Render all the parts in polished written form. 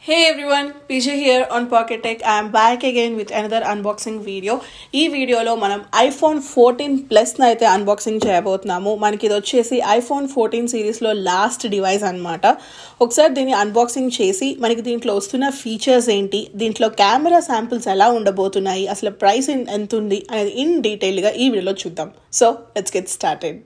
Hey everyone, PJ here on Pocket Tech. I am back again with another unboxing video. ఈ వీడియోలో మనం iPhone 14 Plus ని అయితే unboxing చేయబోతున్నాము. మనకి ఇది వచ్చేసి iPhone 14 సిరీస్లో లాస్ట్ డివైస్ అన్నమాట. ఒకసారి దీన్ని అన్బాక్సింగ్ చేసి మనకి దీంట్లో వస్తున్న ఫీచర్స్ ఏంటి, దీంట్లో కెమెరా శాంపిల్స్ ఎలా ఉండబోతున్నాయి, అసలు ప్రైస్ ఎంత ఉంది అనేది ఇన్ డీటెయిల్గా ఈ వీడియోలో చూద్దాం. So let's get started.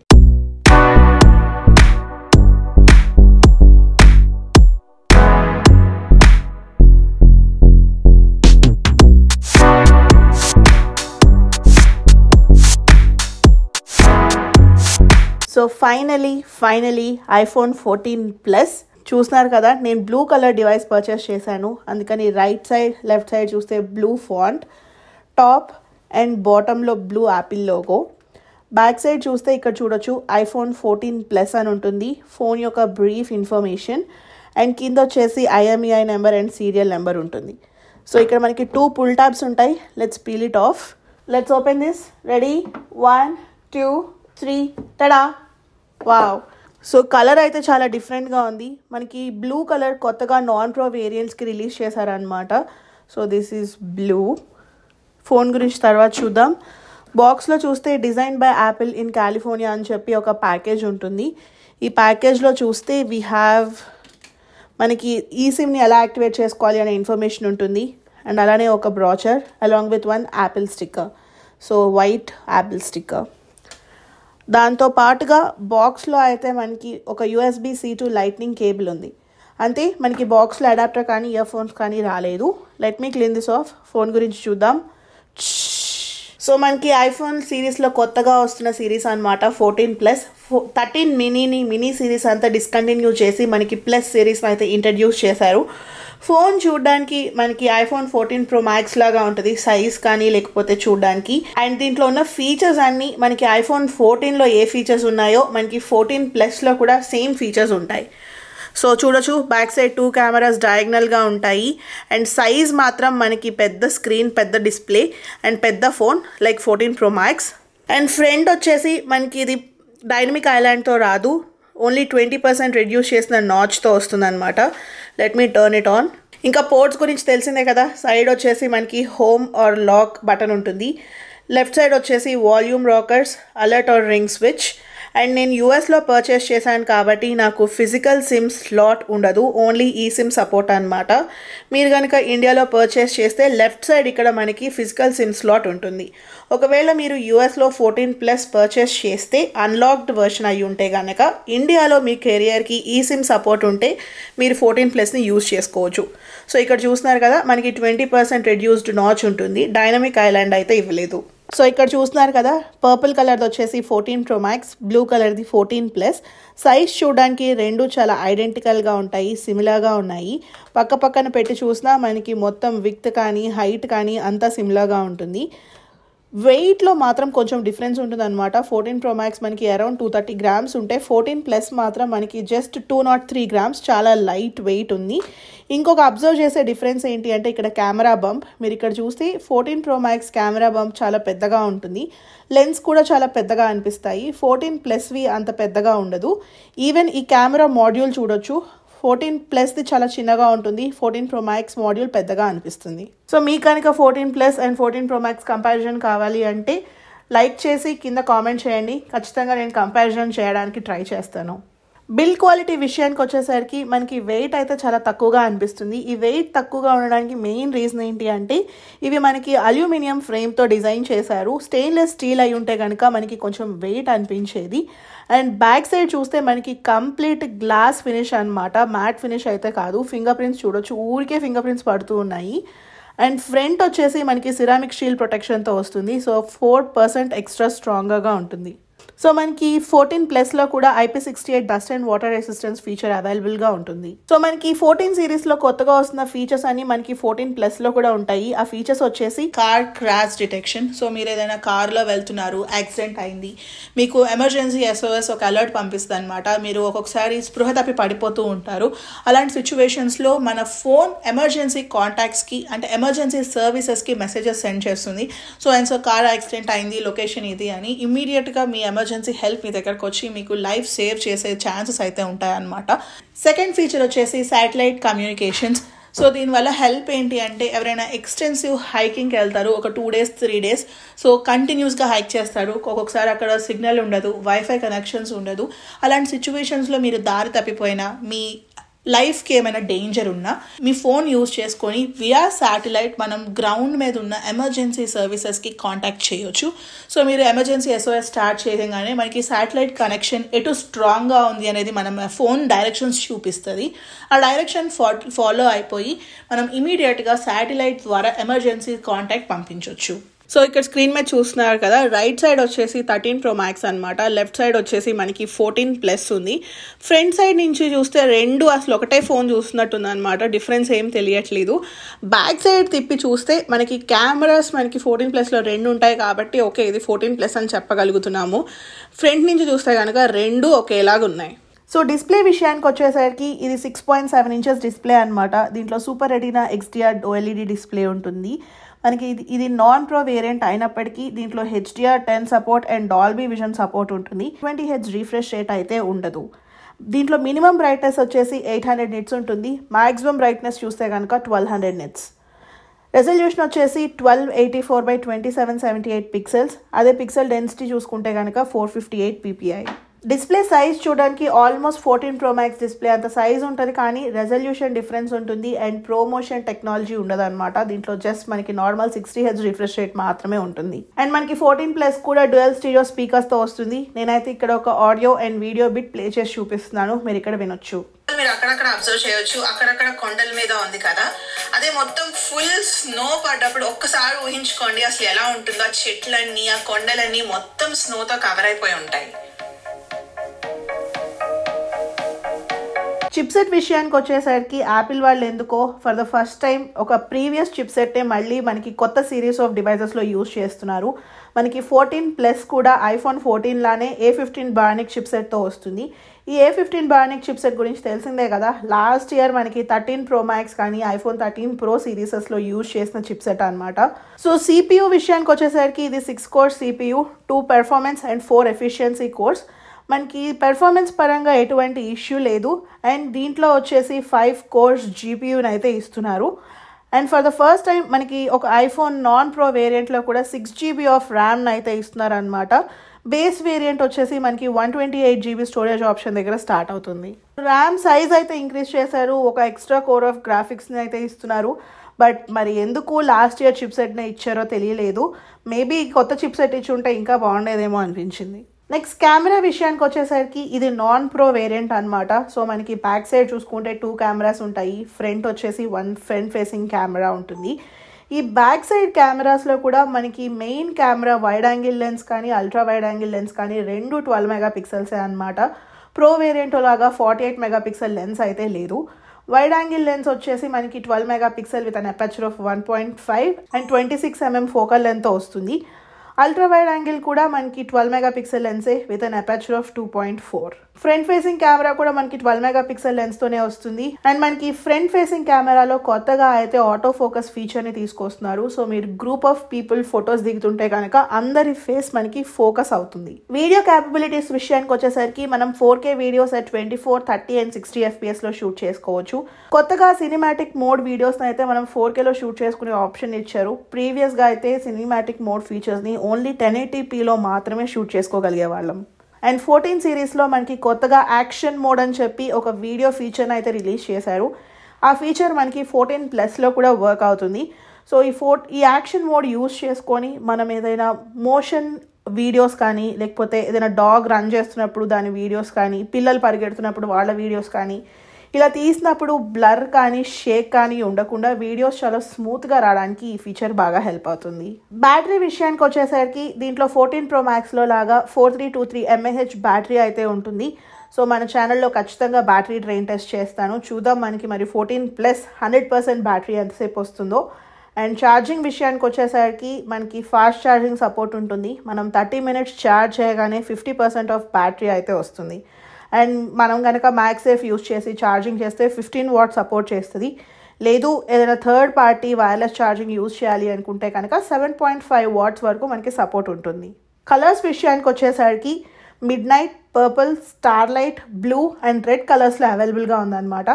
So finally iPhone 14 Plus చూస్తున్నారు కదా. నేను బ్లూ కలర్ డివైస్ పర్చేస్ చేశాను, అందుకని రైట్ సైడ్ లెఫ్ట్ సైడ్ చూస్తే బ్లూ ఫాంట్, టాప్ అండ్ బాటంలో blue Apple logo. Back side చూస్తే ఇక్కడ చూడొచ్చు iPhone 14 Plus అని ఉంటుంది, ఫోన్ యొక్క బ్రీఫ్ ఇన్ఫర్మేషన్, అండ్ కింద వచ్చేసి IMEI number and serial number ఉంటుంది. సో ఇక్కడ మనకి 2 పుల్ ట్యాబ్స్ ఉంటాయి. Let's peel it of. Let's open this. Ready, 1 2 3 ta-da. Wow. So colour అయితే చాలా డిఫరెంట్గా ఉంది. మనకి బ్లూ కలర్ కొత్తగా నాన్ ప్రో వేరియంట్స్కి రిలీజ్ చేశారనమాట. So this is blue. Phone గురించి తర్వాత చూద్దాం. బాక్స్లో చూస్తే design by Apple in California అని చెప్పి ఒక ప్యాకేజ్ ఉంటుంది. ఈ ప్యాకేజ్లో చూస్తే వీ హ్యావ్ మనకి ఈ సిమ్ని ఎలా యాక్టివేట్ చేసుకోవాలి అనే ఇన్ఫర్మేషన్ ఉంటుంది, అండ్ అలానే ఒక brochure along with 1 Apple sticker. So white Apple sticker. దాంతో పాటుగా బాక్స్లో అయితే మనకి ఒక USB-C to లైట్నింగ్ కేబుల్ ఉంది. అంతే, మనకి బాక్స్లో అడాప్టర్ కానీ ఇయర్ ఫోన్స్ కానీ రాలేదు. Let me clean this of. Phone గురించి చూద్దాం. సో మనకి ఐఫోన్ సిరీస్లో కొత్తగా వస్తున్న సిరీస్ అనమాట 14 Plus. 13 మినీ సిరీస్ అంతా డిస్కంటిన్యూ చేసి మనకి ప్లస్ సిరీస్ అయితే ఇంట్రడ్యూస్ చేశారు. ఫోన్ చూడడానికి మనకి iPhone 14 Pro Max లాగా ఉంటుంది, సైజ్ కానీ లేకపోతే చూడడానికి. అండ్ దీంట్లో ఉన్న ఫీచర్స్ అన్నీ మనకి iPhone 14లో ఏ ఫీచర్స్ ఉన్నాయో మనకి 14 Plusలో కూడా సేమ్ ఫీచర్స్ ఉంటాయి. సో చూడొచ్చు, బ్యాక్ సైడ్ 2 కెమెరాస్ డయాగ్నల్గా ఉంటాయి, అండ్ సైజ్ మాత్రం మనకి పెద్ద స్క్రీన్, పెద్ద డిస్ప్లే అండ్ పెద్ద phone like 14 Pro Max. And front వచ్చేసి మనకి ఇది డైనమిక్ ఐలాండ్తో రాదు, ఓన్లీ 20% రెడ్యూస్ చేసిన నాచ్తో వస్తుంది అనమాట. Let me turn it on. ఇంకా పోర్ట్స్ గురించి తెలిసిందే కదా. సైడ్ వచ్చేసి మనకి హోమ్ ఆర్ లాక్ బటన్ ఉంటుంది. లెఫ్ట్ సైడ్ వచ్చేసి volume rockers, alert or ring switch. And నేను యూఎస్లో పర్చేస్ చేశాను కాబట్టి నాకు ఫిజికల్ సిమ్ స్లాట్ ఉండదు, ఓన్లీ ఈ సిమ్ సపోర్ట్ అనమాట. మీరు కనుక ఇండియాలో పర్చేస్ చేస్తే లెఫ్ట్ సైడ్ ఇక్కడ మనకి ఫిజికల్ సిమ్ స్లాట్ ఉంటుంది. ఒకవేళ మీరు యూఎస్లో 14 Plus పర్చేస్ చేస్తే అన్లాక్డ్ వర్షన్ అయ్యి ఉంటే కనుక ఇండియాలో మీ కెరియర్కి ఈ సిమ్ సపోర్ట్ ఉంటే మీరు 14 Plusని యూజ్ చేసుకోవచ్చు. సో ఇక్కడ చూస్తున్నారు కదా, మనకి 20% రెడ్యూస్డ్ నాచ్ ఉంటుంది, డైనమిక్ ఐలాండ్ అయితే ఇవ్వలేదు. సో ఇక్కడ చూస్తున్నారు కదా, పర్పుల్ కలర్ది వచ్చేసి 14 Pro Max, బ్లూ కలర్ది 14 Plus. సైజ్ చూడడానికి రెండు చాలా ఐడెంటికల్గా ఉంటాయి, సిమిలర్గా ఉన్నాయి. పక్క పక్కన పెట్టి చూసినా మనకి మొత్తం విడ్త్ కానీ హైట్ కానీ అంతా సిమిలర్గా ఉంటుంది. వెయిట్లో మాత్రం కొంచెం డిఫరెన్స్ ఉంటుంది అనమాట. 14 Pro Max మనకి అరౌండ్ 230 grams ఉంటే 14 Plus మాత్రం మనకి జస్ట్ 203 grams, చాలా లైట్ వెయిట్ ఉంది. ఇంకొక అబ్జర్వ్ చేసే డిఫరెన్స్ ఏంటి అంటే ఇక్కడ కెమెరా బంప్. మీరు ఇక్కడ చూస్తే 14 Pro Max కెమెరా బంప్ చాలా పెద్దగా ఉంటుంది, లెన్స్ కూడా చాలా పెద్దగా అనిపిస్తాయి. 14 Plusవి అంత పెద్దగా ఉండదు. ఈవెన్ ఈ కెమెరా మాడ్యూల్ చూడొచ్చు, 14 Plusది చాలా చిన్నగా ఉంటుంది, 14 Pro Max మాడ్యూల్ పెద్దగా అనిపిస్తుంది. సో మీకు కనుక 14 Plus and 14 Pro Max comparison కావాలి అంటే లైక్ చేసి కింద కామెంట్ చేయండి, ఖచ్చితంగా నేను కంపారిజన్ చేయడానికి ట్రై చేస్తాను. బిల్డ్ క్వాలిటీ విషయానికి వచ్చేసరికి మనకి వెయిట్ అయితే చాలా తక్కువగా అనిపిస్తుంది. ఈ వెయిట్ తక్కువగా ఉండడానికి మెయిన్ రీజన్ ఏంటి అంటే ఇవి మనకి అల్యూమినియం ఫ్రేమ్తో డిజైన్ చేశారు. స్టెయిన్లెస్ స్టీల్ అయి ఉంటే కనుక మనకి కొంచెం వెయిట్ అనిపించేది. అండ్ బ్యాక్ సైడ్ చూస్తే మనకి కంప్లీట్ గ్లాస్ ఫినిష్ అనమాట, మ్యాట్ ఫినిష్ అయితే కాదు. ఫింగర్ ప్రింట్స్ చూడొచ్చు, ఊరికే ఫింగర్ ప్రింట్స్ పడుతూ ఉన్నాయి. అండ్ ఫ్రంట్ వచ్చేసి మనకి సిరామిక్ స్టీల్ ప్రొటెక్షన్తో వస్తుంది. సో 4% ఎక్స్ట్రా స్ట్రాంగ్గా ఉంటుంది. సో మనకి 14 Plusలో కూడా IP68 dust and water resistance feature అవైలబుల్గా ఉంటుంది. సో మనకి 14 సిరీస్లో కొత్తగా వస్తున్న ఫీచర్స్ అన్ని మనకి 14 Plusలో కూడా ఉంటాయి. ఆ ఫీచర్స్ వచ్చేసి కార్ క్రాష్ డిటెక్షన్. సో మీరు ఏదైనా కార్లో వెళ్తున్నారు, యాక్సిడెంట్ అయింది, మీకు ఎమర్జెన్సీ SOS ఒక అలర్ట్ పంపిస్తుంది అనమాట. మీరు ఒక్కొక్కసారి స్పృహ తప్పి పడిపోతూ ఉంటారు. అలాంటి సిచ్యువేషన్స్లో మన ఫోన్ ఎమర్జెన్సీ కాంటాక్ట్స్కి అంటే ఎమర్జెన్సీ సర్వీసెస్కి మెసేజెస్ సెండ్ చేస్తుంది. సో కార్ యాక్సిడెంట్ అయింది, లొకేషన్ ఇది అని ఇమీడియట్గా మీ ఎమర్జెన్సీ హెల్ప్ మీ దగ్గరకు వచ్చి మీకు లైఫ్ సేవ్ చేసే ఛాన్సెస్ అయితే ఉంటాయన్నమాట. సెకండ్ ఫీచర్ వచ్చేసి శాటిలైట్ కమ్యూనికేషన్స్. సో దీనివల్ల హెల్ప్ ఏంటి అంటే ఎవరైనా ఎక్స్టెన్సివ్ హైకింగ్కి వెళ్తారు ఒక 2 days 3 days, సో కంటిన్యూస్గా హైక్ చేస్తారు, ఒక్కొక్కసారి అక్కడ సిగ్నల్ ఉండదు, వైఫై కనెక్షన్స్ ఉండదు. అలాంటి సిచ్యువేషన్స్లో మీరు దారి తప్పిపోయినా, మీ లైఫ్కి ఏమైనా డేంజర్ ఉన్నా మీ ఫోన్ యూజ్ చేసుకొని వియా శాటిలైట్ మనం గ్రౌండ్ మీద ఉన్న ఎమర్జెన్సీ సర్వీసెస్కి కాంటాక్ట్ చేయొచ్చు. సో మీరు ఎమర్జెన్సీ SOS స్టార్ట్ చేయగానే మనకి శాటిలైట్ కనెక్షన్ ఎటు స్ట్రాంగ్గా ఉంది అనేది మనం ఫోన్ డైరెక్షన్స్ చూపిస్తుంది. ఆ డైరెక్షన్ ఫాలో అయిపోయి మనం ఇమీడియట్గా శాటిలైట్ ద్వారా ఎమర్జెన్సీ కాంటాక్ట్ పంపించవచ్చు. సో ఇక్కడ స్క్రీన్ మీద చూస్తున్నారు కదా, రైట్ సైడ్ వచ్చేసి 13 Pro Max అనమాట, లెఫ్ట్ సైడ్ వచ్చేసి మనకి 14+ ఉంది. ఫ్రంట్ సైడ్ నుంచి చూస్తే రెండు అసలు ఒకటే ఫోన్ చూస్తున్నట్టుంది అనమాట, డిఫరెన్స్ ఏం తెలియట్లేదు. బ్యాక్ సైడ్ తిప్పి చూస్తే మనకి కెమెరాస్ మనకి 14+లో 2 ఉంటాయి కాబట్టి ఓకే ఇది 14+ అని చెప్పగలుగుతున్నాము. ఫ్రంట్ నుంచి చూస్తే కనుక రెండు ఒకేలాగా ఉన్నాయి. సో డిస్ప్లే విషయానికి వచ్చేసరికి ఇది 6.7 inches డిస్ప్లే అనమాట. దీంట్లో super retina XDR OLED display ఉంటుంది. మనకి ఇది నాన్ ప్రో వేరియంట్ అయినప్పటికీ దీంట్లో HDR10 support and Dolby vision support ఉంటుంది. 20Hz రీఫ్రెష్ రేట్ అయితే ఉండదు. దీంట్లో మినిమం బ్రైట్నెస్ వచ్చేసి 800 nits ఉంటుంది. మాక్సిమం బ్రైట్నెస్ చూస్తే కనుక 1200 nits. రెజల్యూషన్ వచ్చేసి 1284x2778 పిక్సెల్స్. అదే పిక్సెల్ డెన్సిటీ చూసుకుంటే కనుక 458 ppi. డిస్ప్లే సైజ్ చూడడానికి ఆల్మోస్ట్ 14 Pro Max డిస్ప్లే అంత సైజ్ ఉంటుంది, కానీ రెజల్యూషన్ డిఫరెన్స్ ఉంటుంది అండ్ ప్రోమోషన్ టెక్నాలజీ ఉండదు అనమాట. దీంట్లో జస్ట్ మనకి నార్మల్ 60Hz రిఫ్రెష్ రేట్ మాత్రమే ఉంటుంది. అండ్ మనకి 14+ కూడా డ్యూయల్ స్టీరియో స్పీకర్స్తో వస్తుంది. నేనైతే ఇక్కడ ఒక audio and video bit play చేసి చూపిస్తున్నాను, మీరు ఇక్కడ వినొచ్చు. మీరు అక్కడక్కడ అబ్జర్వ్ చేయొచ్చు, అక్కడక్కడ కొండల మీద ఉంది కదా, అదే మొత్తం ఫుల్ స్నో పడ్డప్పుడు ఒక్కసారి ఊహించుకోండి అసలు ఎలా ఉంటుందో. ఆ చెట్లన్నీ ఆ కొండలన్నీ మొత్తం స్నోతో కవర్ అయిపోయి ఉంటాయి. చిప్సెట్ విషయానికి వచ్చేసరికి యాపిల్ వాళ్ళు ఎందుకో ఫర్ ద ఫస్ట్ టైం ఒక ప్రీవియస్ చిప్సెట్నే మళ్ళీ మనకి కొత్త సిరీస్ ఆఫ్ డివైజెస్లో యూజ్ చేస్తున్నారు. మనకి 14+ కూడా iPhone 14 లానే A15 Bionic చిప్సెట్తో వస్తుంది. ఈ A15 Bionic చిప్సెట్ గురించి తెలిసిందే కదా, లాస్ట్ ఇయర్ మనకి 13 Pro Max కానీ iPhone 13 Pro సిరీసెస్లో యూజ్ చేసిన చిప్సెట్ అనమాట. సో CPU విషయానికి వచ్చేసరికి ఇది 6 core CPU, 2 performance and 4 efficiency cores. మనకి పెర్ఫార్మెన్స్ పరంగా ఎటువంటి ఇష్యూ లేదు. అండ్ దీంట్లో వచ్చేసి 5 cores GPUని అయితే ఇస్తున్నారు. And for the first time మనకి ఒక iPhone నాన్ ప్రో వేరియంట్లో కూడా 6 GB ఆఫ్ ర్యామ్ని అయితే ఇస్తున్నారు అనమాట. బేస్ వేరియంట్ వచ్చేసి మనకి 128 GB స్టోరేజ్ ఆప్షన్ దగ్గర స్టార్ట్ అవుతుంది. ర్యామ్ సైజ్ అయితే ఇంక్రీజ్ చేశారు, ఒక ఎక్స్ట్రా కోర్ ఆఫ్ గ్రాఫిక్స్ని అయితే ఇస్తున్నారు. బట్ మరి ఎందుకు లాస్ట్ ఇయర్ చిప్సెట్ని ఇచ్చారో తెలియలేదు. మేబీ కొత్త చిప్సెట్ ఇచ్చి ఉంటే ఇంకా బాగుండేదేమో అనిపించింది. నెక్స్ట్ కెమెరా విషయానికి వచ్చేసరికి ఇది నాన్ ప్రో వేరియంట్ అనమాట. సో మనకి బ్యాక్ సైడ్ చూసుకుంటే 2 కెమెరాస్ ఉంటాయి, ఫ్రంట్ వచ్చేసి 1 ఫ్రంట్ ఫేసింగ్ కెమెరా ఉంటుంది. ఈ బ్యాక్ సైడ్ కెమెరాస్లో కూడా మనకి main camera wide angle lens కానీ అల్ట్రా వైడ్ యాంగిల్ లెన్స్ కానీ రెండు 12 MP అనమాట. ప్రో వేరియంట్ లాగా 48 MP లెన్స్ అయితే లేదు. వైడ్ యాంగిల్ లెన్స్ వచ్చేసి మనకి 12 MP with an aperture of 1.5 and 26 mm focal లెంగ్త్తో వస్తుంది. అల్ట్రా వైడ్ యాంగిల్ కూడా మనకి 12 MP లెన్సే with an aperture of 2.4. Front facing camera కూడా మనకి 12 MP లెన్స్తోనే వస్తుంది. అండ్ మనకి ఫ్రంట్ ఫేసింగ్ కెమెరాలో కొత్తగా అయితే ఆటో ఫోకస్ ఫీచర్ని తీసుకొస్తున్నారు. సో మీరు గ్రూప్ ఆఫ్ పీపుల్ ఫొటోస్ దిగుతుంటే కనుక అందరి ఫేస్ మనకి ఫోకస్ అవుతుంది. వీడియో క్యాపబిలిటీస్ విషయానికి వచ్చేసరికి మనం 4K వీడియోస్ at 24, 30 and 60 FPSలో షూట్ చేసుకోవచ్చు. కొత్తగా సినిమాటిక్ మోడ్ వీడియోస్ని అయితే మనం 4Kలో షూట్ చేసుకునే ఆప్షన్ ఇచ్చారు. ప్రీవియస్గా అయితే సినిమాటిక్ మోడ్ ఫీచర్స్ని ఓన్లీ 1080pలో మాత్రమే షూట్ చేసుకోగలిగే వాళ్ళం. అండ్ 14 సిరీస్లో మనకి కొత్తగా యాక్షన్ మోడ్ అని చెప్పి ఒక వీడియో ఫీచర్ని అయితే రిలీజ్ చేశారు. ఆ ఫీచర్ మనకి 14+లో కూడా వర్క్ అవుతుంది. సో ఈ యాక్షన్ మోడ్ యూజ్ చేసుకొని మనం ఏదైనా మోషన్ వీడియోస్ కానీ లేకపోతే ఏదైనా డాగ్ రన్ చేస్తున్నప్పుడు దాని వీడియోస్ కానీ పిల్లలు పరిగెడుతున్నప్పుడు వాళ్ళ వీడియోస్ కానీ ఇలా తీసినప్పుడు బ్లర్ కానీ షేక్ కానీ ఉండకుండా వీడియోస్ చాలా స్మూత్గా రావడానికి ఈ ఫీచర్ బాగా హెల్ప్ అవుతుంది. బ్యాటరీ విషయానికి వచ్చేసరికి దీంట్లో 14 Pro Maxలో లాగా 4323 mAh బ్యాటరీ అయితే ఉంటుంది. సో మన ఛానల్లో ఖచ్చితంగా బ్యాటరీ డ్రైన్ టెస్ట్ చేస్తాను, చూద్దాం మనకి మరి 14+ 100% బ్యాటరీ ఎంతసేపు వస్తుందో. అండ్ ఛార్జింగ్ విషయానికి వచ్చేసరికి మనకి ఫాస్ట్ ఛార్జింగ్ సపోర్ట్ ఉంటుంది. మనం 30 minutes ఛార్జ్ చేయగానే 50% ఆఫ్ బ్యాటరీ అయితే వస్తుంది. అండ్ మనం కనుక మ్యాక్సేఫ్ యూజ్ చేసి ఛార్జింగ్ చేస్తే 15 వాట్ సపోర్ట్ చేస్తుంది. లేదు ఏదైనా third party wireless charging use చేయాలి అనుకుంటే కనుక 7.5 watts వరకు మనకి సపోర్ట్ ఉంటుంది. కలర్స్ విషయానికి వచ్చేసరికి mid night, purple, starlight, blue and red కలర్స్లో అవైలబుల్గా ఉందన్నమాట.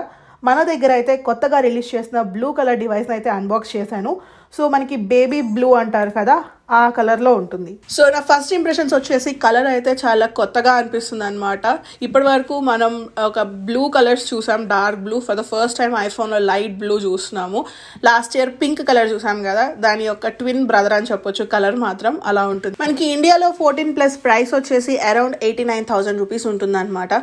మన దగ్గర అయితే కొత్తగా రిలీజ్ చేసిన బ్లూ కలర్ డివైస్ అయితే అన్బాక్స్ చేశాను. సో మనకి బేబీ బ్లూ అంటారు కదా, ఆ కలర్లో ఉంటుంది. సో నా ఫస్ట్ ఇంప్రెషన్స్ వచ్చేసి కలర్ అయితే చాలా కొత్తగా అనిపిస్తుంది అనమాట. ఇప్పటి వరకు మనం ఒక బ్లూ కలర్స్ చూసాం, dark blue. For the first time ఐఫోన్లో లైట్ బ్లూ చూస్తున్నాము. లాస్ట్ ఇయర్ పింక్ కలర్ చూసాం కదా, దాని యొక్క ట్విన్ బ్రదర్ అని చెప్పొచ్చు. కలర్ మాత్రం అలా ఉంటుంది. మనకి ఇండియాలో 14+ ప్రైస్ వచ్చేసి అరౌండ్ 89,000 రూపీస్ ఉంటుంది అనమాట.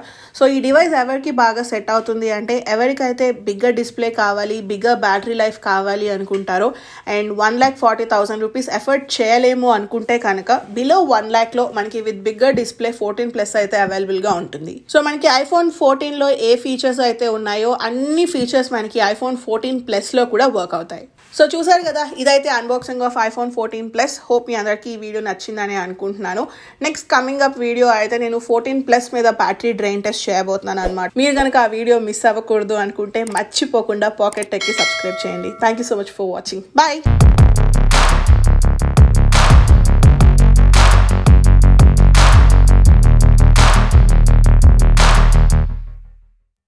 సో ఈ డివైస్ ఎవరికి బాగా సెట్ అవుతుంది అంటే, ఎవరికైతే బిగ్గర్ డిస్ప్లే కావాలి, బిగ్గర్ బ్యాటరీ లైఫ్ కావాలి అనుకుంటారో, అండ్ 1,40,000 రూపీస్ ఎఫర్ట్ చేయలేము అనుకుంటే కనుక బిలో 1 lakh లో మనకి విత్ బిగ్గర్ డిస్ప్లే 14+ అయితే అవైలబుల్ గా ఉంటుంది. సో మనకి ఐఫోన్ 14 లో ఏ ఫీచర్స్ అయితే ఉన్నాయో అన్ని ఫీచర్స్ మనకి ఐఫోన్ 14+ లో కూడా వర్క్ అవుతాయి. సో చూసారు కదా, ఇదైతే అన్బాక్సింగ్ ఆఫ్ ఐఫోన్ 14+. హోప్ మీ అందరికి ఈ వీడియో నచ్చిందని అనుకుంటున్నాను. నెక్స్ట్ కమింగ్ అప్ వీడియో అయితే నేను 14+ మీద బ్యాటరీ డ్రైన్ టెస్ట్ చేయబోతున్నాను అనమాట. మీరు కనుక ఆ వీడియో మిస్ అవ్వకూడదు అనుకుంటే మర్చిపోకుండా పాకెట్ టెక్కి సబ్స్క్రైబ్ చేయండి. Thank you so much for watching. Bye.